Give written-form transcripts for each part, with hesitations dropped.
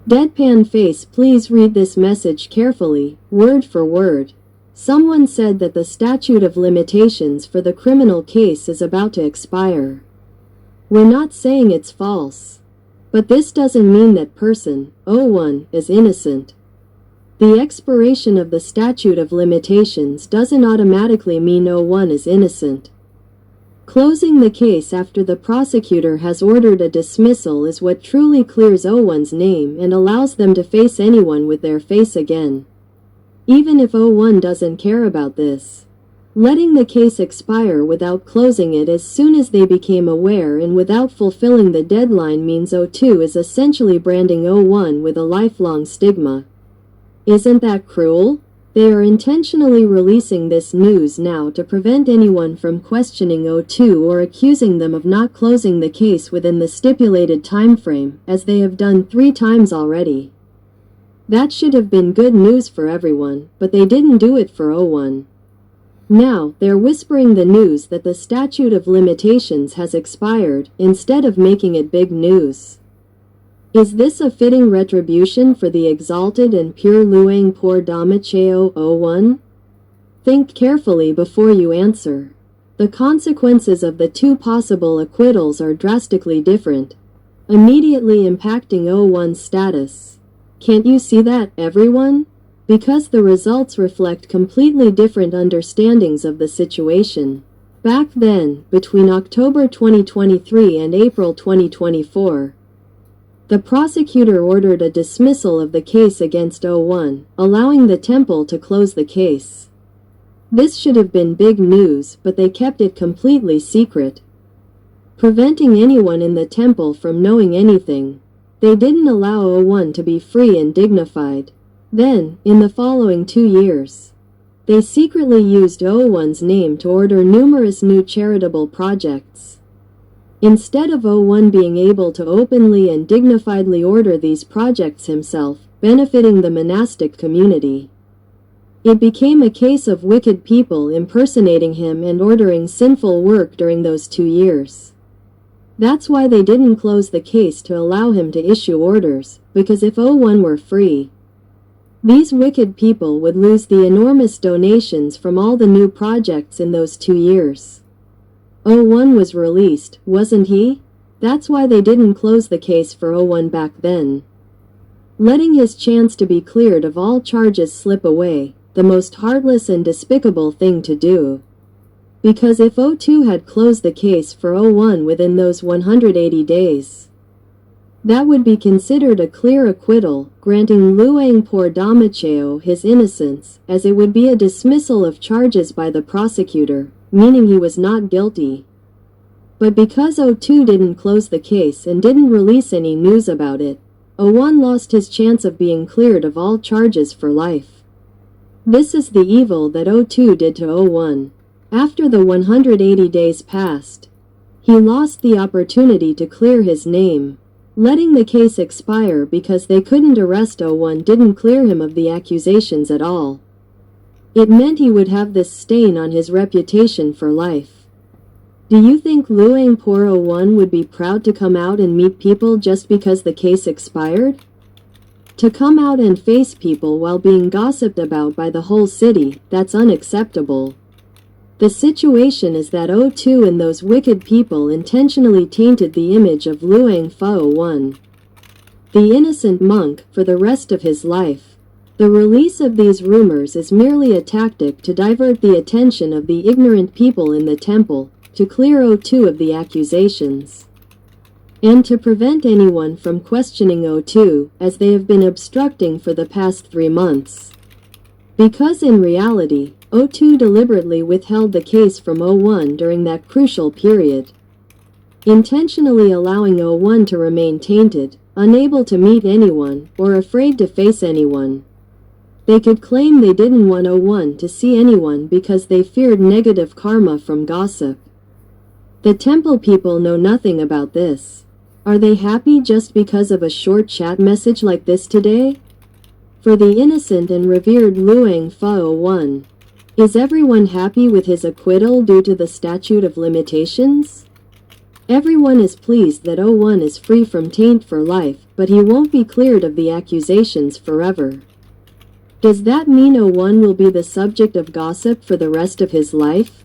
Deadpan face, please read this message carefully, word for word. Someone said that the statute of limitations for the criminal case is about to expire. We're not saying it's false. But this doesn't mean that person, O1, is innocent. The expiration of the statute of limitations doesn't automatically mean O1 is innocent. Closing the case after the prosecutor has ordered a dismissal is what truly clears O1's name and allows them to face anyone with their face again. Even if O1 doesn't care about this. Letting the case expire without closing it as soon as they became aware and without fulfilling the deadline means O2 is essentially branding O1 with a lifelong stigma. Isn't that cruel? They are intentionally releasing this news now to prevent anyone from questioning O2 or accusing them of not closing the case within the stipulated time frame, as they have done 3 times already. That should have been good news for everyone, but they didn't do it for O1. Now, they're whispering the news that the statute of limitations has expired, instead of making it big news. Is this a fitting retribution for the exalted and pure Luang Por Damacheo O1? Think carefully before you answer. The consequences of the 2 possible acquittals are drastically different, immediately impacting O1's status. Can't you see that, everyone? Because the results reflect completely different understandings of the situation. Back then, between October 2023 and April 2024, the prosecutor ordered a dismissal of the case against O1, allowing the temple to close the case. This should have been big news, but they kept it completely secret, preventing anyone in the temple from knowing anything. They didn't allow O1 to be free and dignified. Then, in the following 2 years, they secretly used O1's name to order numerous new charitable projects. Instead of O1 being able to openly and dignifiedly order these projects himself, benefiting the monastic community, it became a case of wicked people impersonating him and ordering sinful work during those 2 years. That's why they didn't close the case to allow him to issue orders, because if O1 were free, these wicked people would lose the enormous donations from all the new projects in those 2 years. O1 was released, wasn't he? That's why they didn't close the case for O1 back then. Letting his chance to be cleared of all charges slip away, the most heartless and despicable thing to do. Because if O2 had closed the case for O1 within those 180 days, that would be considered a clear acquittal, granting Luang Por Damacheo his innocence, as it would be a dismissal of charges by the prosecutor, meaning he was not guilty. But because O2 didn't close the case and didn't release any news about it, O1 lost his chance of being cleared of all charges for life. This is the evil that O2 did to O1. After the 180 days passed, he lost the opportunity to clear his name. Letting the case expire because they couldn't arrest O1 didn't clear him of the accusations at all. It meant he would have this stain on his reputation for life. Do you think Luang Por O1 would be proud to come out and meet people just because the case expired? To come out and face people while being gossiped about by the whole city, that's unacceptable. The situation is that O2 and those wicked people intentionally tainted the image of Luang Fa O1, the innocent monk, for the rest of his life. The release of these rumors is merely a tactic to divert the attention of the ignorant people in the temple, to clear O2 of the accusations, and to prevent anyone from questioning O2, as they have been obstructing for the past 3 months. Because in reality, O2 deliberately withheld the case from O1 during that crucial period, intentionally allowing O1 to remain tainted, unable to meet anyone, or afraid to face anyone. They could claim they didn't want O1 to see anyone because they feared negative karma from gossip. The temple people know nothing about this. Are they happy just because of a short chat message like this today? For the innocent and revered Luang Fa O1, is everyone happy with his acquittal due to the statute of limitations? Everyone is pleased that O1 is free from taint for life, but he won't be cleared of the accusations forever. Does that mean O1 will be the subject of gossip for the rest of his life?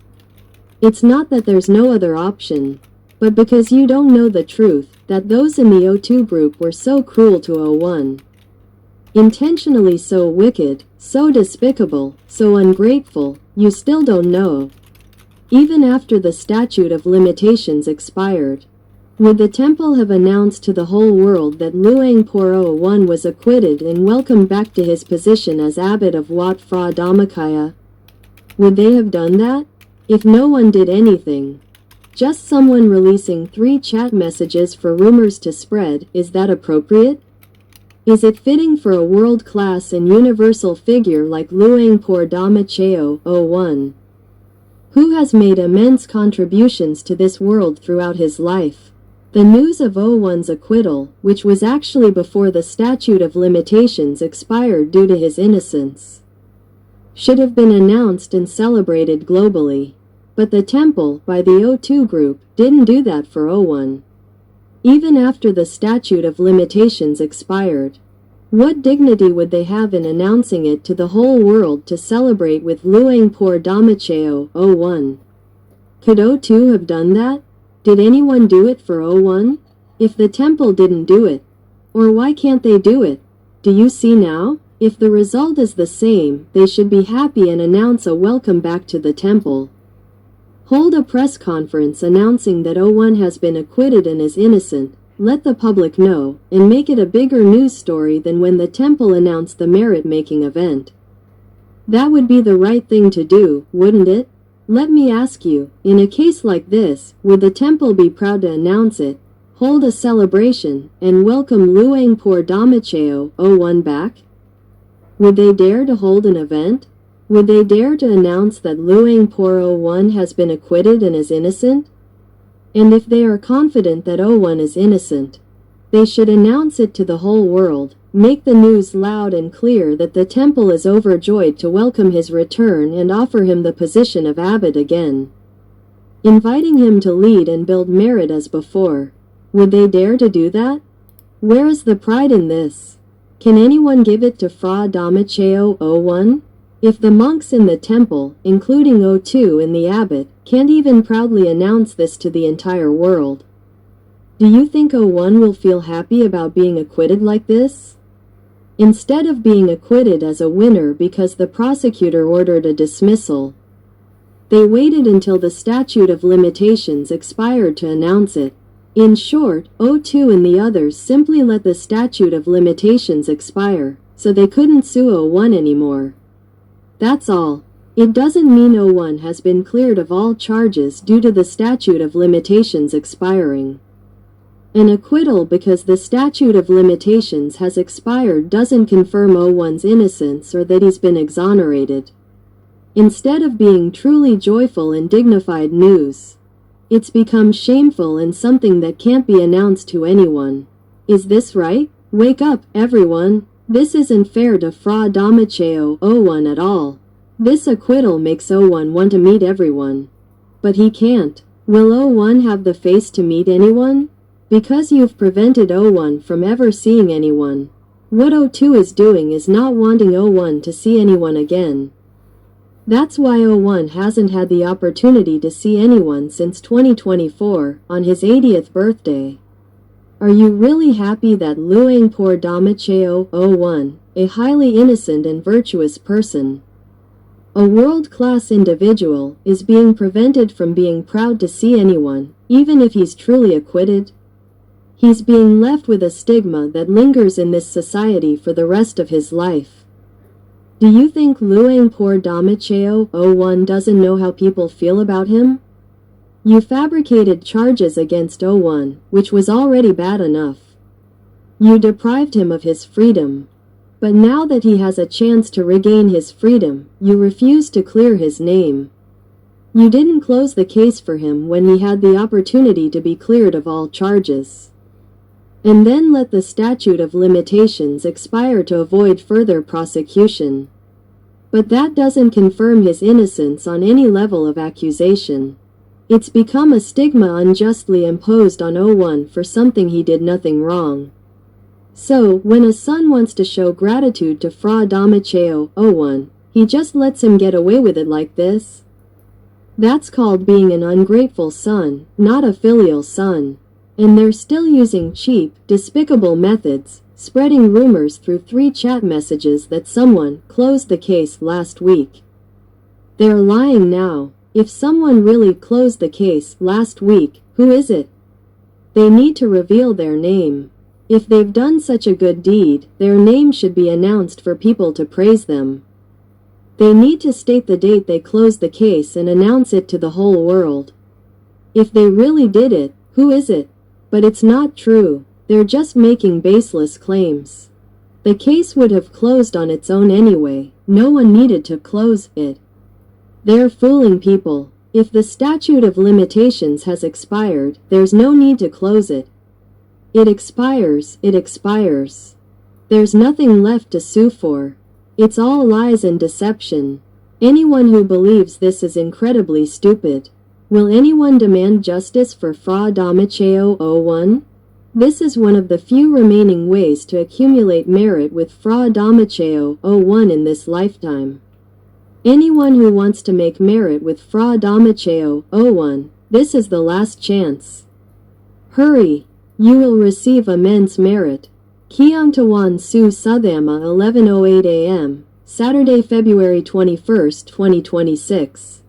It's not that there's no other option, but because you don't know the truth, that those in the O2 group were so cruel to O1. Intentionally so wicked, so despicable, so ungrateful, you still don't know. Even after the statute of limitations expired, would the temple have announced to the whole world that Luangpur O1 was acquitted and welcomed back to his position as abbot of Wat Phra Dhammakaya? Would they have done that? If no one did anything? Just someone releasing 3 chat messages for rumors to spread, is that appropriate? Is it fitting for a world-class and universal figure like Luangpur Dhammakaya O1, who has made immense contributions to this world throughout his life? The news of O1's acquittal, which was actually before the statute of limitations expired due to his innocence, should have been announced and celebrated globally. But the temple, by the O2 group, didn't do that for O1. Even after the statute of limitations expired, what dignity would they have in announcing it to the whole world to celebrate with Luangpur Dhammakaya O1? Could O2 have done that? Did anyone do it for O1? If the temple didn't do it, or why can't they do it? Do you see now? If the result is the same, they should be happy and announce a welcome back to the temple. Hold a press conference announcing that O1 has been acquitted and is innocent, let the public know, and make it a bigger news story than when the temple announced the merit-making event. That would be the right thing to do, wouldn't it? Let me ask you, in a case like this, would the temple be proud to announce it, hold a celebration, and welcome Luangpur Dhammakaya O1 back? Would they dare to hold an event? Would they dare to announce that Luangpur O1 has been acquitted and is innocent? And if they are confident that O1 is innocent, they should announce it to the whole world, make the news loud and clear that the temple is overjoyed to welcome his return and offer him the position of abbot again, inviting him to lead and build merit as before. Would they dare to do that? Where is the pride in this? Can anyone give it to Phra Dhammakaya O1? If the monks in the temple, including O2 and the abbot, can't even proudly announce this to the entire world, do you think O1 will feel happy about being acquitted like this? Instead of being acquitted as a winner because the prosecutor ordered a dismissal, they waited until the statute of limitations expired to announce it. In short, O2 and the others simply let the statute of limitations expire, so they couldn't sue O1 anymore. That's all. It doesn't mean O1 has been cleared of all charges due to the statute of limitations expiring. An acquittal because the statute of limitations has expired doesn't confirm O1's innocence or that he's been exonerated. Instead of being truly joyful and dignified news, it's become shameful and something that can't be announced to anyone. Is this right? Wake up, everyone. This isn't fair to Phra Dhammakaya O1 at all. This acquittal makes O1 want to meet everyone. But he can't. Will O1 have the face to meet anyone? Because you've prevented O1 from ever seeing anyone. What O2 is doing is not wanting O1 to see anyone again. That's why O1 hasn't had the opportunity to see anyone since 2024, on his 80th birthday. Are you really happy that Luangpur Dhammakaya O1, a highly innocent and virtuous person, a world-class individual, is being prevented from being proud to see anyone, even if he's truly acquitted? He's being left with a stigma that lingers in this society for the rest of his life. Do you think Luangpur Dhammakaya O1 doesn't know how people feel about him? You fabricated charges against O1, which was already bad enough. You deprived him of his freedom. But now that he has a chance to regain his freedom, you refuse to clear his name. You didn't close the case for him when he had the opportunity to be cleared of all charges, and then let the statute of limitations expire to avoid further prosecution. But that doesn't confirm his innocence on any level of accusation. It's become a stigma unjustly imposed on O1 for something he did nothing wrong. So, when a son wants to show gratitude to Fra Damaceo O1, he just lets him get away with it like this? That's called being an ungrateful son, not a filial son. And they're still using cheap, despicable methods, spreading rumors through 3 chat messages that someone closed the case last week. They're lying now. If someone really closed the case last week, who is it? They need to reveal their name. If they've done such a good deed, their name should be announced for people to praise them. They need to state the date they closed the case and announce it to the whole world. If they really did it, who is it? But it's not true. They're just making baseless claims. The case would have closed on its own anyway. No one needed to close it. They're fooling people. If the statute of limitations has expired, there's no need to close it. It expires, it expires. There's nothing left to sue for. It's all lies and deception. Anyone who believes this is incredibly stupid. Will anyone demand justice for Fra Damaceo O1? This is one of the few remaining ways to accumulate merit with Fra Damaceo O1 in this lifetime. Anyone who wants to make merit with Fra Damaceo O1, this is the last chance. Hurry! You will receive immense merit. Kiangtawan Su Suthama 11:08 a.m., Saturday, February 21, 2026.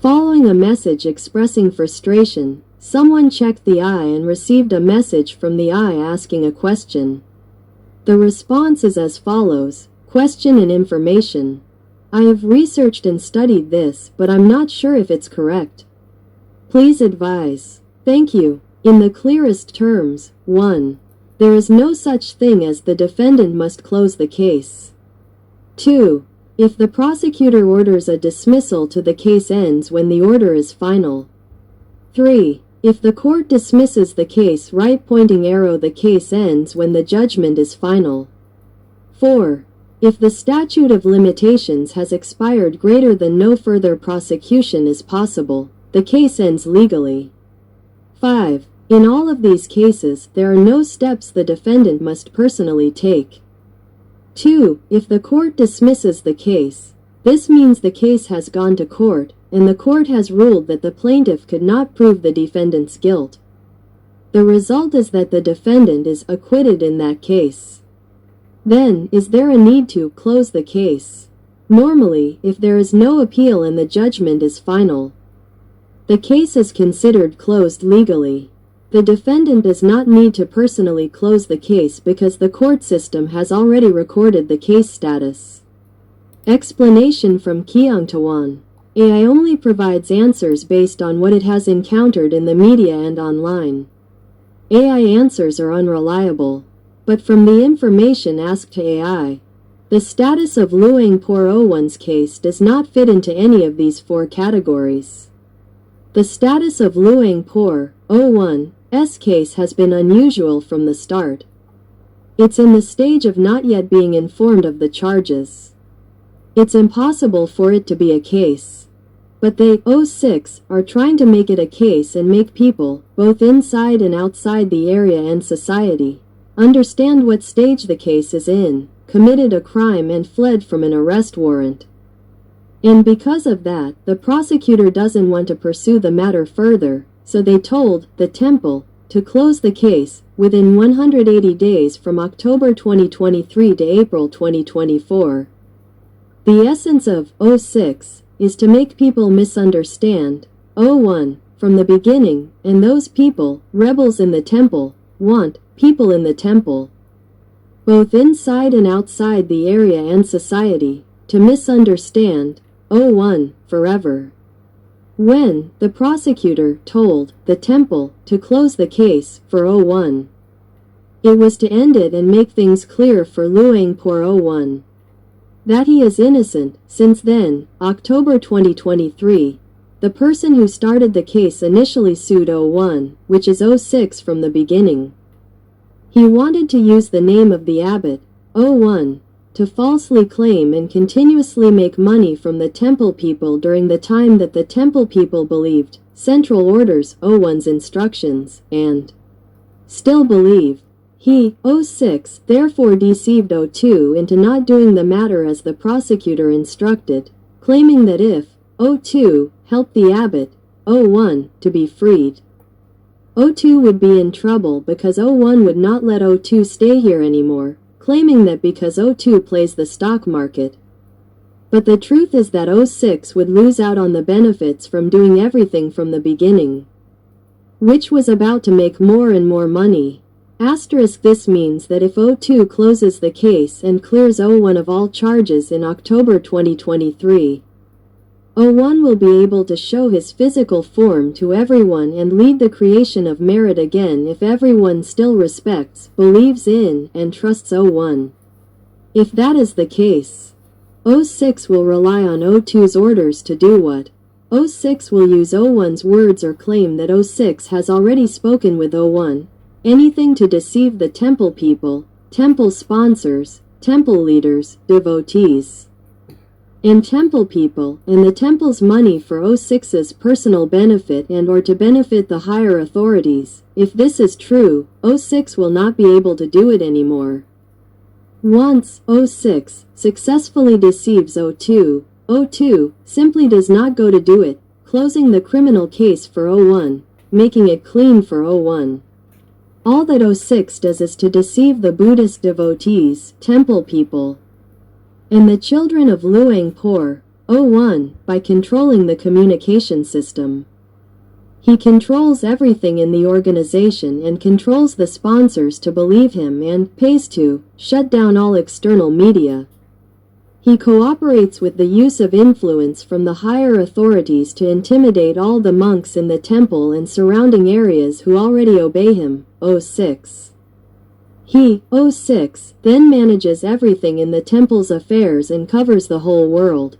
Following a message expressing frustration, someone checked the eye and received a message from the eye asking a question. The response is as follows: question and information. I have researched and studied this, but I'm not sure if it's correct. Please advise. Thank you. In the clearest terms, 1. There is no such thing as the defendant must close the case. 2. If the prosecutor orders a dismissal to the case ends when the order is final. 3. If the court dismisses the case right pointing arrow the case ends when the judgment is final. 4. If the statute of limitations has expired greater than no further prosecution is possible, the case ends legally. 5. In all of these cases, there are no steps the defendant must personally take. 2. If the court dismisses the case, this means the case has gone to court, and the court has ruled that the plaintiff could not prove the defendant's guilt. The result is that the defendant is acquitted in that case. Then, is there a need to close the case? Normally, if there is no appeal and the judgment is final, the case is considered closed legally. The defendant does not need to personally close the case because the court system has already recorded the case status. Explanation from Kiangtawan. AI only provides answers based on what it has encountered in the media and online. AI answers are unreliable. But from the information asked to AI, the status of Luang Por O1's case does not fit into any of these 4 categories. The status of Luang Por O1's case has been unusual from the start. It's in the stage of not yet being informed of the charges. It's impossible for it to be a case. But they, O6, are trying to make it a case and make people, both inside and outside the area and society, understand what stage the case is in, committed a crime and fled from an arrest warrant. And because of that, the prosecutor doesn't want to pursue the matter further, so they told the temple to close the case within 180 days from October 2023 to April 2024. The essence of O6 is to make people misunderstand O1 from the beginning, and those people, rebels in the temple, want people in the temple, both inside and outside the area and society, to misunderstand O1 forever. When the prosecutor told the temple to close the case for O1, it was to end it and make things clear for Luang Por O1 that he is innocent. Since then, October 2023, the person who started the case initially sued O1, which is O6 from the beginning. He wanted to use the name of the abbot, O1, to falsely claim and continuously make money from the temple people during the time that the temple people believed central orders O1's instructions, and still believe. He, O6, therefore deceived O2 into not doing the matter as the prosecutor instructed, claiming that if O2 helped the abbot, O1, to be freed, O2 would be in trouble because O1 would not let O2 stay here anymore, claiming that because O2 plays the stock market. But the truth is that O6 would lose out on the benefits from doing everything from the beginning, which was about to make more and more money. Asterisk, this means that if O2 closes the case and clears O1 of all charges in October 2023, O1 will be able to show his physical form to everyone and lead the creation of merit again if everyone still respects, believes in, and trusts O1. If that is the case, O6 will rely on O2's orders to do what? O6 will use O1's words or claim that O6 has already spoken with O1. Anything to deceive the temple people, temple sponsors, temple leaders, devotees, and temple people, and the temple's money for O6's personal benefit and or to benefit the higher authorities. If this is true, O6 will not be able to do it anymore. Once O6 successfully deceives O2, O2 simply does not go to do it, closing the criminal case for O1, making it clean for O1. All that O6 does is to deceive the Buddhist devotees, temple people, and the children of Luangpur, O1, by controlling the communication system. He controls everything in the organization and controls the sponsors to believe him and pays to shut down all external media. He cooperates with the use of influence from the higher authorities to intimidate all the monks in the temple and surrounding areas who already obey him, O6. He, O6, then manages everything in the temple's affairs and covers the whole world.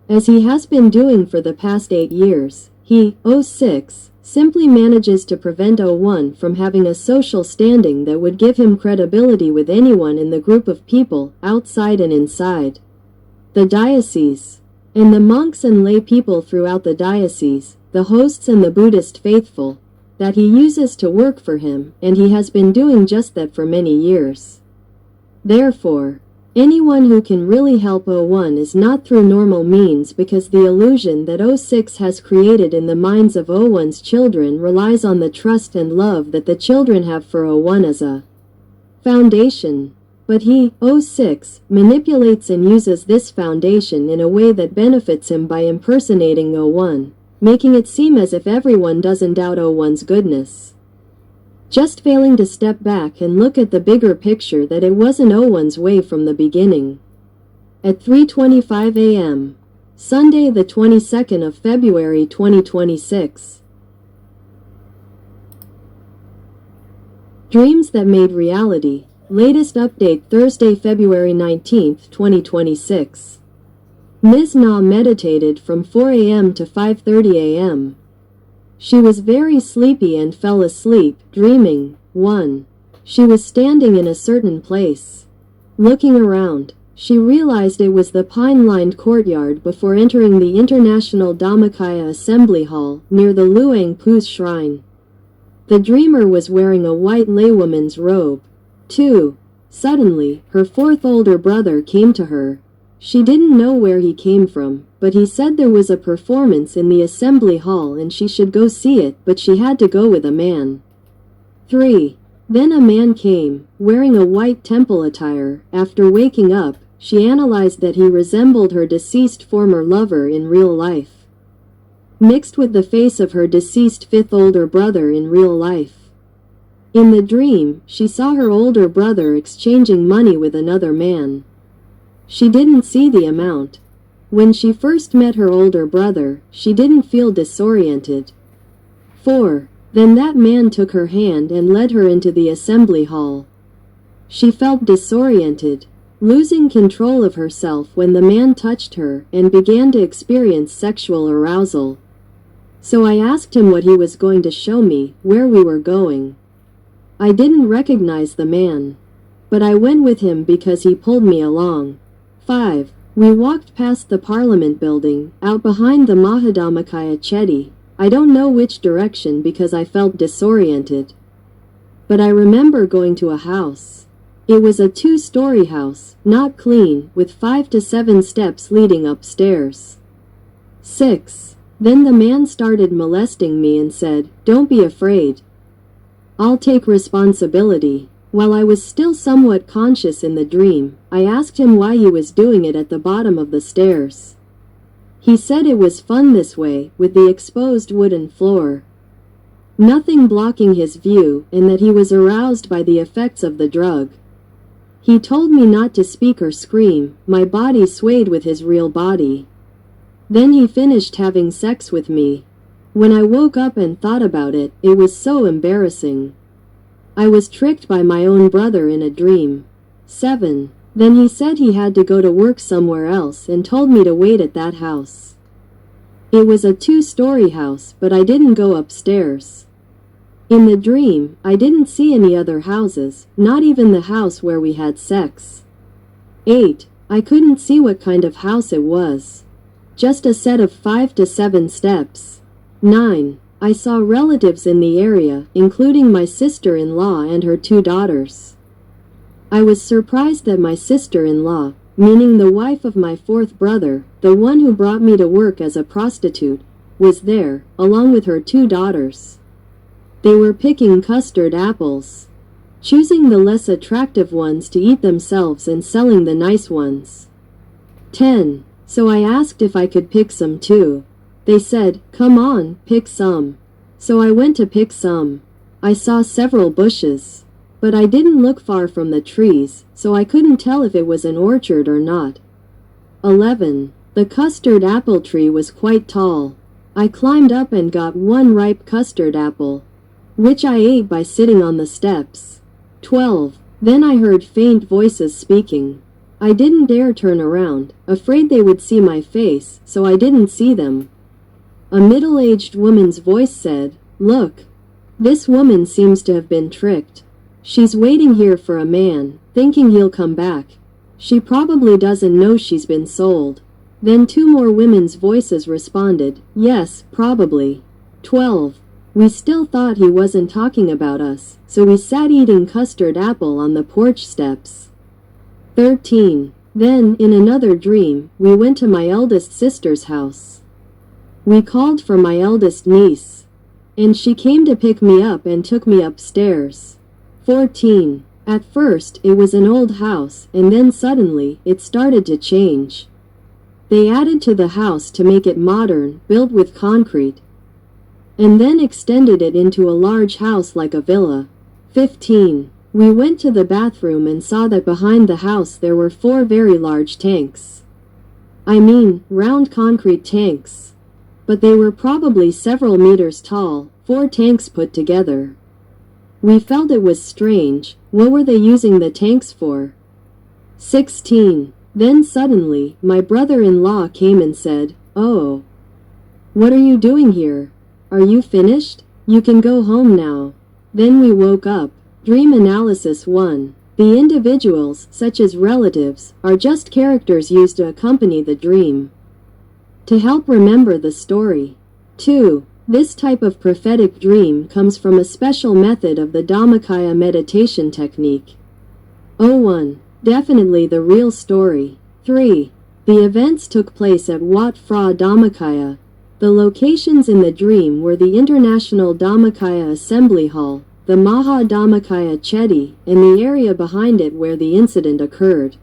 As he has been doing for the past 8 years, he, O6, simply manages to prevent O1 from having a social standing that would give him credibility with anyone in the group of people, outside and inside the diocese, and the monks and lay people throughout the diocese, the hosts and the Buddhist faithful, that he uses to work for him, and he has been doing just that for many years. Therefore, anyone who can really help O1 is not through normal means because the illusion that O6 has created in the minds of O1's children relies on the trust and love that the children have for O1 as a foundation. But he, O6, manipulates and uses this foundation in a way that benefits him by impersonating O1, making it seem as if everyone doesn't doubt O1's goodness, just failing to step back and look at the bigger picture that it wasn't O1's way from the beginning. At 3:25 a.m., Sunday the 22nd of February 2026. Dreams that made reality. Latest update Thursday, February 19, 2026. Ms. Na meditated from 4 a.m. to 5:30 a.m. She was very sleepy and fell asleep, dreaming. 1. She was standing in a certain place. Looking around, she realized it was the pine-lined courtyard before entering the International Dhammakaya Assembly Hall, near the Luang Pu's shrine. The dreamer was wearing a white laywoman's robe. 2. Suddenly, her fourth older brother came to her. She didn't know where he came from, but he said there was a performance in the assembly hall and she should go see it, but she had to go with a man. 3. Then a man came, wearing a white temple attire. After waking up, she analyzed that he resembled her deceased former lover in real life, mixed with the face of her deceased fifth older brother in real life. In the dream, she saw her older brother exchanging money with another man. She didn't see the amount. When she first met her older brother, she didn't feel disoriented. 4. Then that man took her hand and led her into the assembly hall. She felt disoriented, losing control of herself when the man touched her and began to experience sexual arousal. So I asked him what he was going to show me, where we were going. I didn't recognize the man. but I went with him because he pulled me along. 5. We walked past the Parliament building, out behind the Mahadhammakaya Chetty. I don't know which direction because I felt disoriented. But I remember going to a house. It was a 2-story house, not clean, with 5 to 7 steps leading upstairs. 6. Then the man started molesting me and said, "Don't be afraid. I'll take responsibility." While I was still somewhat conscious in the dream, I asked him why he was doing it at the bottom of the stairs. He said it was fun this way, with the exposed wooden floor. Nothing blocking his view, and that he was aroused by the effects of the drug. He told me not to speak or scream. My body swayed with his real body. Then he finished having sex with me. When I woke up and thought about it, it was so embarrassing. I was tricked by my own brother in a dream. 7. Then he said he had to go to work somewhere else and told me to wait at that house. It was a 2-story house, but I didn't go upstairs. In the dream, I didn't see any other houses, not even the house where we had sex. 8. I couldn't see what kind of house it was. Just a set of 5 to 7 steps. 9. I saw relatives in the area, including my sister-in-law and her 2 daughters. I was surprised that my sister-in-law, meaning the wife of my 4th brother, the one who brought me to work as a prostitute, was there, along with her 2 daughters. They were picking custard apples, choosing the less attractive ones to eat themselves and selling the nice ones. 10. So I asked if I could pick some too. They said, "Come on, pick some." So I went to pick some. I saw several bushes, but I didn't look far from the trees, so I couldn't tell if it was an orchard or not. 11. The custard apple tree was quite tall. I climbed up and got one ripe custard apple, which I ate by sitting on the steps. 12. Then I heard faint voices speaking. I didn't dare turn around, afraid they would see my face, so I didn't see them. A middle-aged woman's voice said, "Look. This woman seems to have been tricked. She's waiting here for a man, thinking he'll come back. She probably doesn't know she's been sold." Then 2 more women's voices responded, "Yes, probably." 12. We still thought he wasn't talking about us, so we sat eating custard apple on the porch steps. 13. Then, in another dream, we went to my eldest sister's house. We called for my eldest niece, and she came to pick me up and took me upstairs. 14. At first, it was an old house, and then suddenly, it started to change. They added to the house to make it modern, built with concrete, and then extended it into a large house like a villa. 15. We went to the bathroom and saw that behind the house there were 4 very large tanks. I mean, round concrete tanks. But they were probably several meters tall, 4 tanks put together. We felt it was strange. What were they using the tanks for? 16. Then suddenly, my brother-in-law came and said, "Oh, what are you doing here? Are you finished? You can go home now." Then we woke up. Dream Analysis 1. The individuals, such as relatives, are just characters used to accompany the dream, to help remember the story. 2. This type of prophetic dream comes from a special method of the Dhammakaya meditation technique. 01. Definitely the real story. 3. The events took place at Wat Phra Dhammakaya. The locations in the dream were the International Dhammakaya Assembly Hall, the Maha Dhammakaya Chetty, and the area behind it where the incident occurred.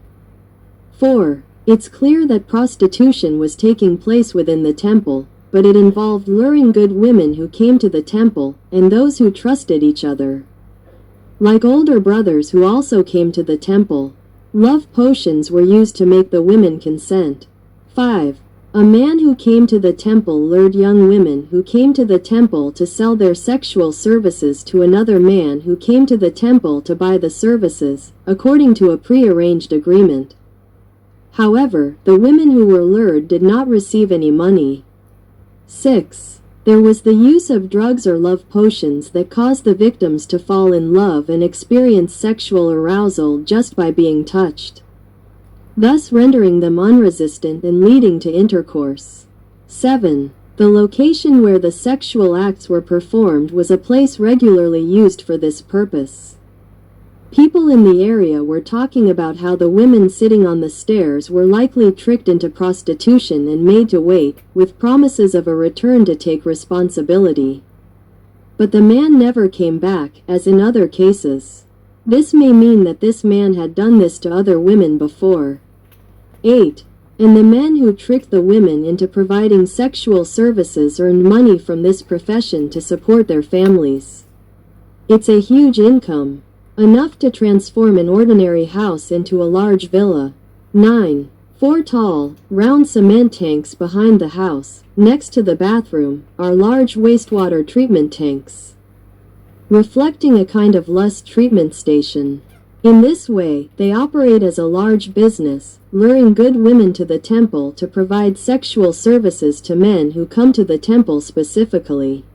4. It's clear that prostitution was taking place within the temple, but it involved luring good women who came to the temple, and those who trusted each other, like older brothers who also came to the temple. Love potions were used to make the women consent. 5. A man who came to the temple lured young women who came to the temple to sell their sexual services to another man who came to the temple to buy the services, according to a pre-arranged agreement. However, the women who were lured did not receive any money. 6. There was the use of drugs or love potions that caused the victims to fall in love and experience sexual arousal just by being touched, thus rendering them unresistant and leading to intercourse. 7. The location where the sexual acts were performed was a place regularly used for this purpose. People in the area were talking about how the women sitting on the stairs were likely tricked into prostitution and made to wait, with promises of a return to take responsibility. But the man never came back, as in other cases. This may mean that this man had done this to other women before. 8. And the men who tricked the women into providing sexual services earned money from this profession to support their families. It's a huge income, enough to transform an ordinary house into a large villa. 9. 4 tall, round cement tanks behind the house, next to the bathroom, are large wastewater treatment tanks, reflecting a kind of lust treatment station. In this way, they operate as a large business, luring good women to the temple to provide sexual services to men who come to the temple specifically.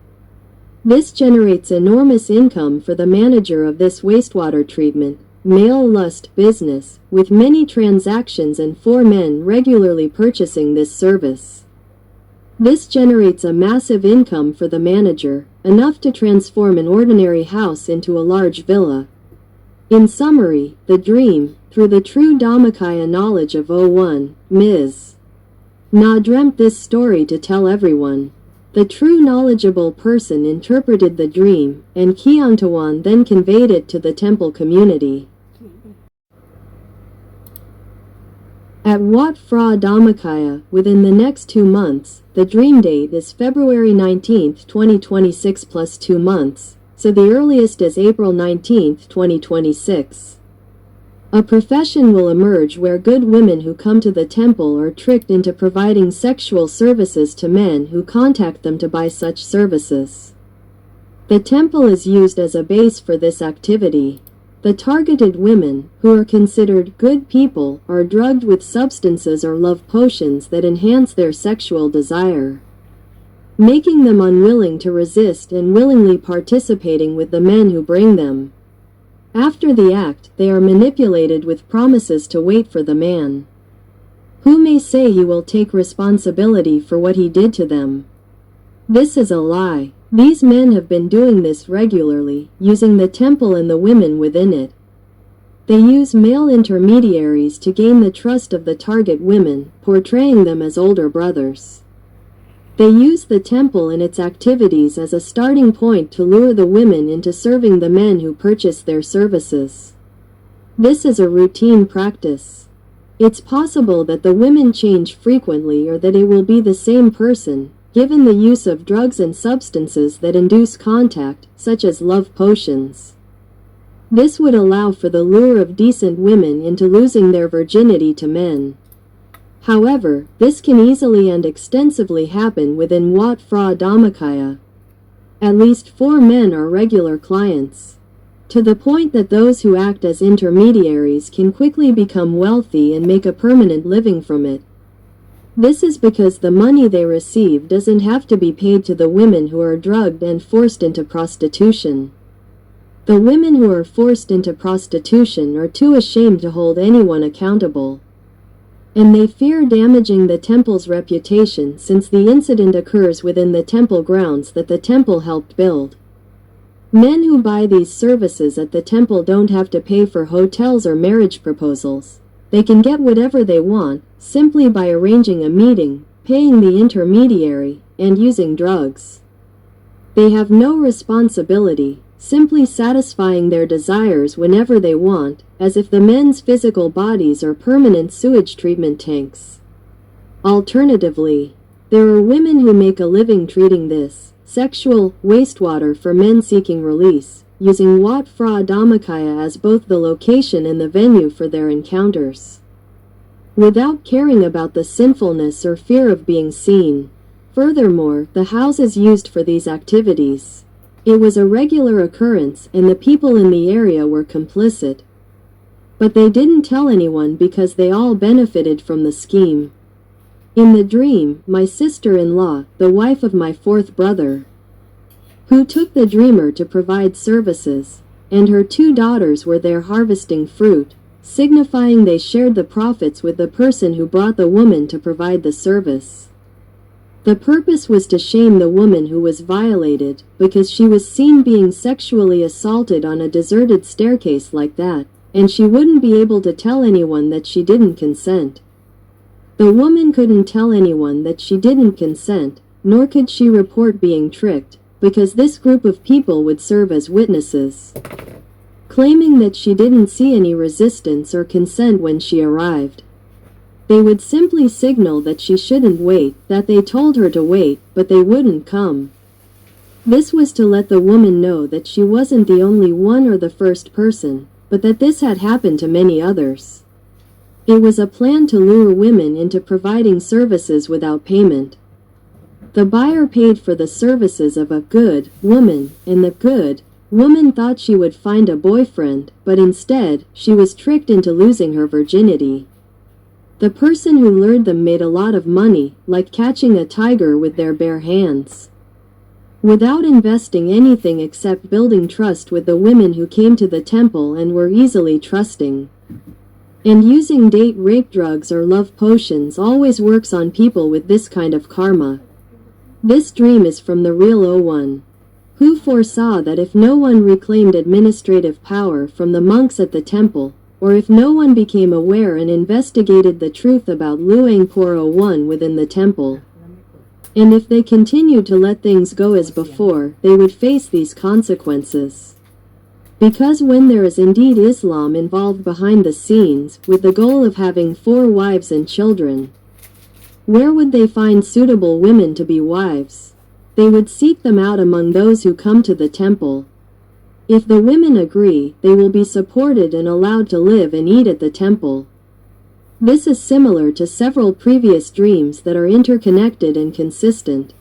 This generates enormous income for the manager of this wastewater treatment, male lust business, with many transactions and 4 men regularly purchasing this service. This generates a massive income for the manager, enough to transform an ordinary house into a large villa. In summary, the dream, through the true Dhammakaya knowledge of 01, Ms. Na dreamt this story to tell everyone. The true knowledgeable person interpreted the dream, and Kyontawan then conveyed it to the temple community. At Wat Phra Dhammakaya, within the next 2 months, the dream date is February 19, 2026 plus 2 months, so the earliest is April 19, 2026. A profession will emerge where good women who come to the temple are tricked into providing sexual services to men who contact them to buy such services. The temple is used as a base for this activity. The targeted women, who are considered good people, are drugged with substances or love potions that enhance their sexual desire, making them unwilling to resist and willingly participating with the men who bring them. After the act, they are manipulated with promises to wait for the man, who may say he will take responsibility for what he did to them. This is a lie. These men have been doing this regularly, using the temple and the women within it. They use male intermediaries to gain the trust of the target women, portraying them as older brothers. They use the temple and its activities as a starting point to lure the women into serving the men who purchase their services. This is a routine practice. It's possible that the women change frequently or that it will be the same person, given the use of drugs and substances that induce contact, such as love potions. This would allow for the lure of decent women into losing their virginity to men. However, this can easily and extensively happen within Wat Phra Dhammakaya. At least 4 men are regular clients, to the point that those who act as intermediaries can quickly become wealthy and make a permanent living from it. This is because the money they receive doesn't have to be paid to the women who are drugged and forced into prostitution. The women who are forced into prostitution are too ashamed to hold anyone accountable, and they fear damaging the temple's reputation since the incident occurs within the temple grounds that the temple helped build. Men who buy these services at the temple don't have to pay for hotels or marriage proposals. They can get whatever they want, simply by arranging a meeting, paying the intermediary, and using drugs. They have no responsibility, simply satisfying their desires whenever they want, as if the men's physical bodies are permanent sewage treatment tanks. Alternatively, there are women who make a living treating this sexual wastewater for men seeking release, using Wat Phra Dhammakaya as both the location and the venue for their encounters, without caring about the sinfulness or fear of being seen. Furthermore, the houses used for these activities. It was a regular occurrence and the people in the area were complicit. But they didn't tell anyone because they all benefited from the scheme. In the dream, my sister-in-law, the wife of my fourth brother, who took the dreamer to provide services, and her 2 daughters were there harvesting fruit, signifying they shared the profits with the person who brought the woman to provide the service. The purpose was to shame the woman who was violated, because she was seen being sexually assaulted on a deserted staircase like that, and she wouldn't be able to tell anyone that she didn't consent. The woman couldn't tell anyone that she didn't consent, nor could she report being tricked, because this group of people would serve as witnesses, claiming that she didn't see any resistance or consent when she arrived. They would simply signal that she shouldn't wait, that they told her to wait, but they wouldn't come. This was to let the woman know that she wasn't the only one or the first person, but that this had happened to many others. It was a plan to lure women into providing services without payment. The buyer paid for the services of a good woman, and the good woman thought she would find a boyfriend, but instead, she was tricked into losing her virginity. The person who lured them made a lot of money, like catching a tiger with their bare hands, without investing anything except building trust with the women who came to the temple and were easily trusting. And using date rape drugs or love potions always works on people with this kind of karma. This dream is from the real O1, who foresaw that if no one reclaimed administrative power from the monks at the temple, or if no one became aware and investigated the truth about Luangpur O1 within the temple, and if they continued to let things go as before, they would face these consequences. Because when there is indeed Islam involved behind the scenes, with the goal of having 4 wives and children, where would they find suitable women to be wives? They would seek them out among those who come to the temple. If the women agree, they will be supported and allowed to live and eat at the temple. This is similar to several previous dreams that are interconnected and consistent.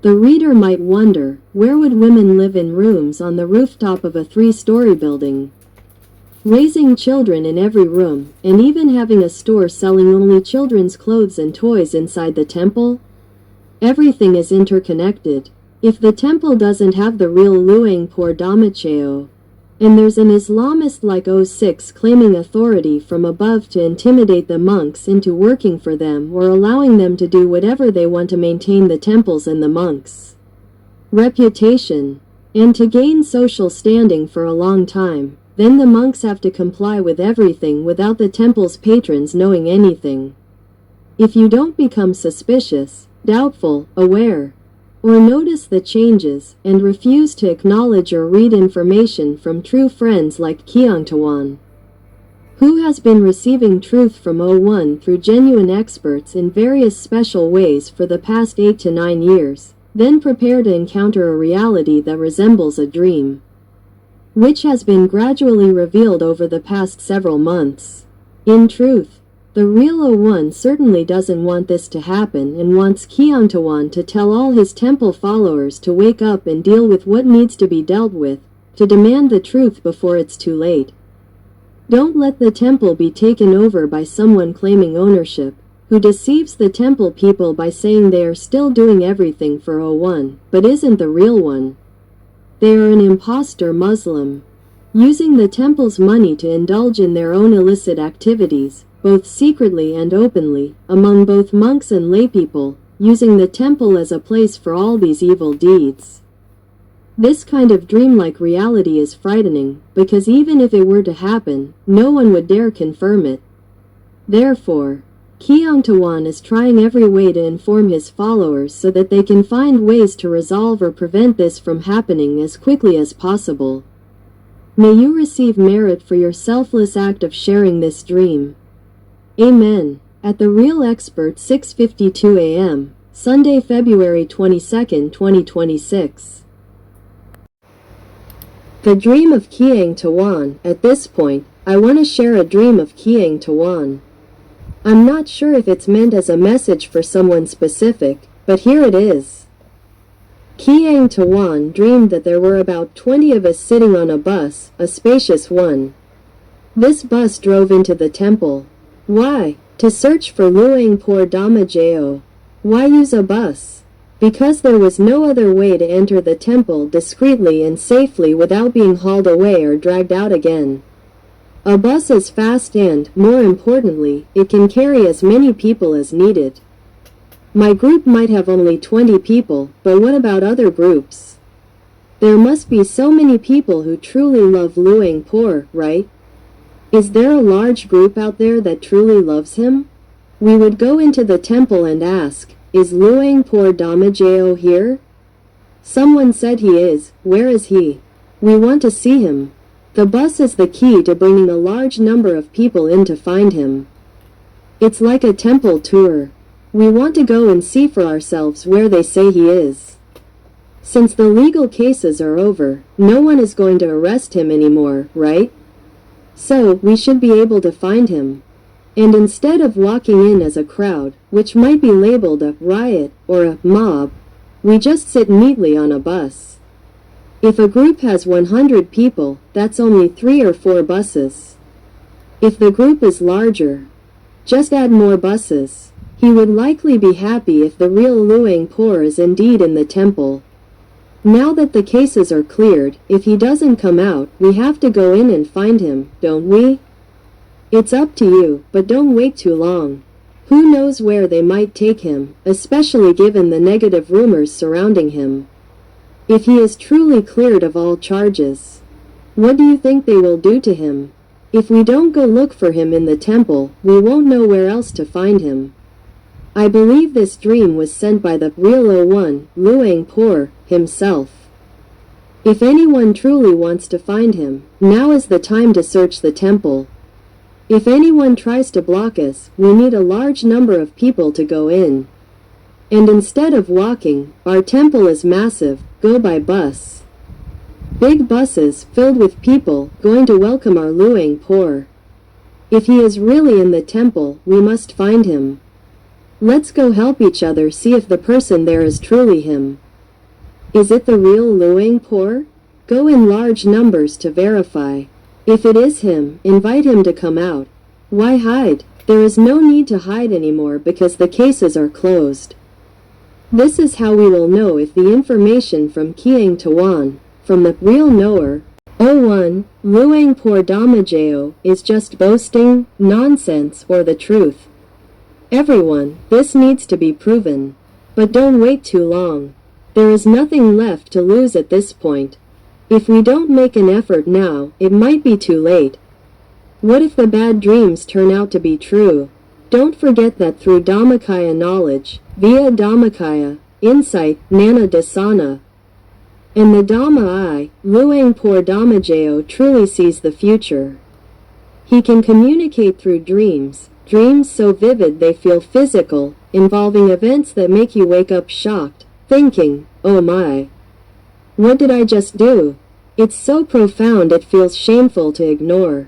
The reader might wonder, where would women live in rooms on the rooftop of a 3-story building, raising children in every room, and even having a store selling only children's clothes and toys inside the temple? Everything is interconnected. If the temple doesn't have the real Luangpur Dhamacaya, and there's an Islamist like O6 claiming authority from above to intimidate the monks into working for them or allowing them to do whatever they want to maintain the temples and the monks' reputation, and to gain social standing for a long time, then the monks have to comply with everything without the temple's patrons knowing anything. If you don't become suspicious, doubtful, aware, or notice the changes, and refuse to acknowledge or read information from true friends like Kyungtawan, who has been receiving truth from O1 through genuine experts in various special ways for the past 8 to 9 years, then prepare to encounter a reality that resembles a dream, which has been gradually revealed over the past several months. In truth, the real O1 certainly doesn't want this to happen and wants Kyungtawan to tell all his temple followers to wake up and deal with what needs to be dealt with, to demand the truth before it's too late. Don't let the temple be taken over by someone claiming ownership, who deceives the temple people by saying they are still doing everything for O1, but isn't the real one. They are an imposter Muslim, using the temple's money to indulge in their own illicit activities, both secretly and openly, among both monks and laypeople, using the temple as a place for all these evil deeds. This kind of dreamlike reality is frightening, because even if it were to happen, no one would dare confirm it. Therefore, Kyungtawan is trying every way to inform his followers so that they can find ways to resolve or prevent this from happening as quickly as possible. May you receive merit for your selfless act of sharing this dream. Amen. At the Real Expert 6:52 a.m., Sunday, February 22, 2026. The Dream of Kyungtawan. At this point, I want to share a dream of Kyungtawan. I'm not sure if it's meant as a message for someone specific, but here it is. Kyungtawan dreamed that there were about 20 of us sitting on a bus, a spacious one. This bus drove into the temple. Why? To search for Luangpur Damajao. Why use a bus? Because there was no other way to enter the temple discreetly and safely without being hauled away or dragged out again. A bus is fast and, more importantly, it can carry as many people as needed. My group might have only 20 people, but what about other groups? There must be so many people who truly love Luangpur, right? Is there a large group out there that truly loves him? We would go into the temple and ask, is Luangpur Damajao here? Someone said he is. Where is he? We want to see him. The bus is the key to bringing a large number of people in to find him. It's like a temple tour. We want to go and see for ourselves where they say he is. Since the legal cases are over, no one is going to arrest him anymore, right? So, we should be able to find him. And instead of walking in as a crowd, which might be labeled a riot or a mob, we just sit neatly on a bus. If a group has 100 people, that's only 3 or 4 buses. If the group is larger, just add more buses. He would likely be happy if the real Luangpur is indeed in the temple. Now that the cases are cleared, if he doesn't come out, we have to go in and find him, don't we? It's up to you, but don't wait too long. Who knows where they might take him, especially given the negative rumors surrounding him. If he is truly cleared of all charges, what do you think they will do to him? If we don't go look for him in the temple, we won't know where else to find him. I believe this dream was sent by the real one, Luangpur, himself. If anyone truly wants to find him, now is the time to search the temple. If anyone tries to block us, we need a large number of people to go in. And instead of walking, our temple is massive, go by bus. Big buses, filled with people, going to welcome our Luangpur. If he is really in the temple, we must find him. Let's go help each other see if the person there is truly him. Is it the real Luangpur? Go in large numbers to verify. If it is him, invite him to come out. Why hide? There is no need to hide anymore because the cases are closed. This is how we will know if the information from Kiang Tawan, from the real knower, 01, Luangpur Damajao, is just boasting, nonsense, or the truth. Everyone, this needs to be proven. But don't wait too long. There is nothing left to lose at this point. If we don't make an effort now, it might be too late. What if the bad dreams turn out to be true? Don't forget that through Dhammakaya knowledge, via Dhammakaya, insight, Nana Dasana, and the Dhamma I, Luangpur Damajao truly sees the future. He can communicate through dreams so vivid they feel physical, involving events that make you wake up shocked, thinking, oh my. What did I just do? It's so profound it feels shameful to ignore.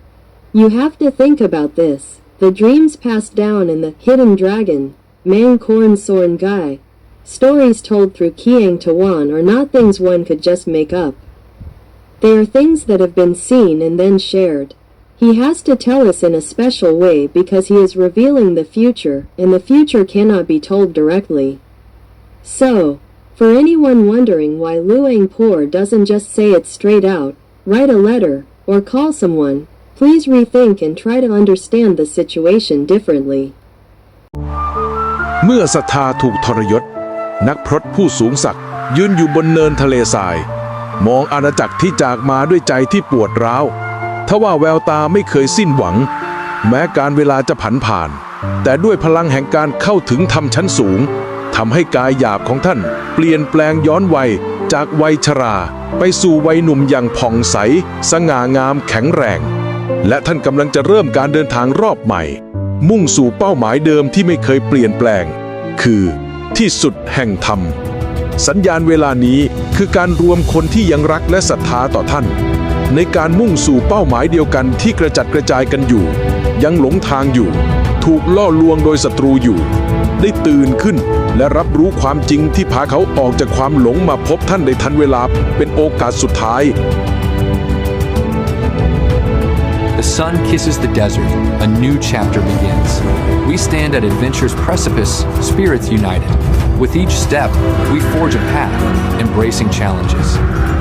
You have to think about this. The dreams passed down in the Hidden Dragon, Mang Korn Sorn Gai. Stories told through Kiang Tawan are not things one could just make up. They are things that have been seen and then shared. He has to tell us in a special way because he is revealing the future, and the future cannot be told directly. So, for anyone wondering why Luangpur doesn't just say it straight out, write a letter, or call someone, please rethink and try to understand the situation differently. เมื่อศรัทธาถูกทรยศนักพรตผู้สูงศักดิ์ยืนอยู่บนเนินทะเลทรายมองอาณาจักรที่จากมาด้วยใจที่ปวดร้าวทว่าแววตาไม่เคยสิ้นหวังแม้การเวลาจะผันผ่านแต่ด้วยพลังแห่งการเข้าถึงธรรมชั้นสูงทำให้กายหยาบของท่านเปลี่ยนแปลงย้อนวัยจากวัยชราไปสู่วัยหนุ่มอย่างผ่องใสสง่างามแข็งแรงและท่านกำลังจะเริ่มการเดินทางรอบใหม่มุ่งสู่เป้าหมายเดิมที่ไม่เคยเปลี่ยนแปลงคือที่สุดแห่งธรรมสัญญาณเวลานี้คือการรวมคนที่ยังรักและศรัทธาต่อท่านในการมุ่งสู่เป้าหมายเดียวกันที่กระจัดกระจายกันอยู่ยังหลงทางอยู่ถูกล่อลวงโดยศัตรูอยู่ได้ตื่นขึ้นและรับรู้ความจริงที่พาเขาออกจากความหลงมาพบท่านในทันเวลาเป็นโอกาสสุดท้าย The sun kisses the desert, a new chapter begins. We stand at adventure's precipice, spirits united. With each step, we forge a path, embracing challenges.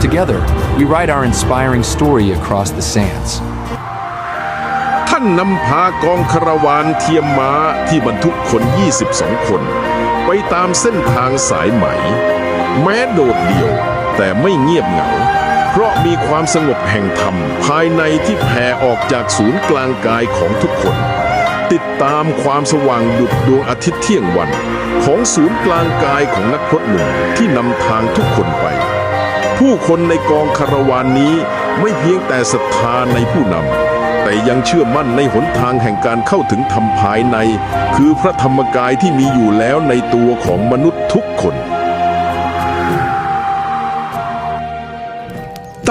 Together, we write our inspiring story across the sands. ท่านนำพากองคาราวานเทียมม้าที่บรรทุกคน 22 คน ไปตามเส้นทางสายไหม แม้โดดเดี่ยวแต่ไม่เงียบเหงา เพราะมีความสงบแห่งธรรมภายในที่แผ่ออกจากศูนย์กลางกายของทุกคน ติดตามความสว่างดุจดวงอาทิตย์เที่ยงวันของศูนย์กลางกายของนักพรตหนุ่มที่นำทางทุกคนไป ผู้คนในกองคาราวานนี้ไม่เพียงแต่ศรัทธาในผู้นำแต่ยังเชื่อมั่นในหนทางแห่งการเข้าถึงธรรมภายในคือพระธรรมกายที่มีอยู่แล้วในตัวของมนุษย์ทุกคน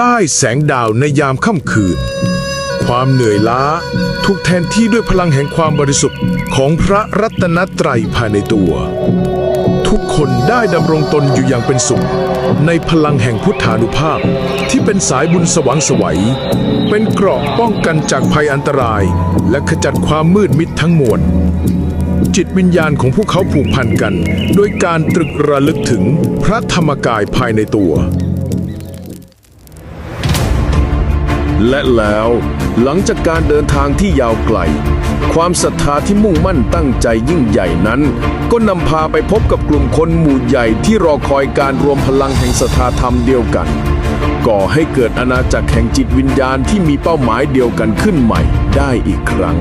ใต้แสงดาวในยามค่ำคืนความเหนื่อยล้าถูกแทนที่ด้วยพลังแห่งความบริสุทธิ์ของพระรัตนตรัยภายในตัวทุกคนได้ดำรงตนอยู่อย่างเป็นสุขในพลังแห่งพุทธานุภาพที่เป็นสายบุญสว่างไสวเป็นเกราะป้องกันจากภัยอันตรายและขจัดความมืดมิดทั้งมวลจิตวิญญาณของพวกเขาผูกพันกันโดยการตรึกระลึกถึงพระธรรมกายภายในตัวและแล้วหลังจากการเดินทางที่ยาวไกลความศรัทธาที่มุ่งมั่นตั้งใจยิ่งใหญ่นั้นก็นำพาไปพบกับกลุ่มคนหมู่ใหญ่ที่รอคอยการรวมพลังแห่งศรัทธาธรรมเดียวกันก่อให้เกิดอาณาจักรแห่งจิตวิญญาณที่มีเป้าหมายเดียวกันขึ้นใหม่ได้อีกครั้ง